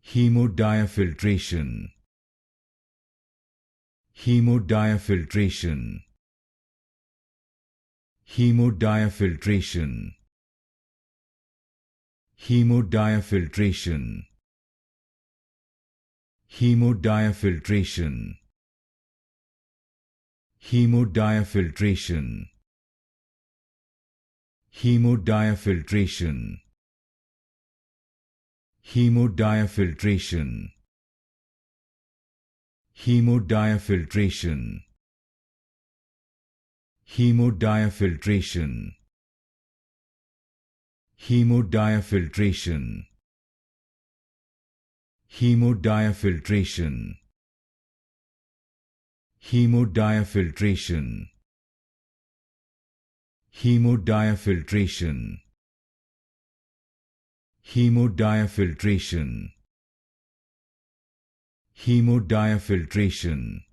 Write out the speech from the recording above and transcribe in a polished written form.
Hemodiafiltration. Hemodiafiltration. Hemodiafiltration. Hemodiafiltration. Hemodiafiltration. Hemodiafiltration. Hemodiafiltration. Hemodiafiltration. Hemodiafiltration. Hemodiafiltration. Hemodiafiltration. Hemodiafiltration. Hemodiafiltration. Hemodiafiltration. Hemodiafiltration. Hemodiafiltration.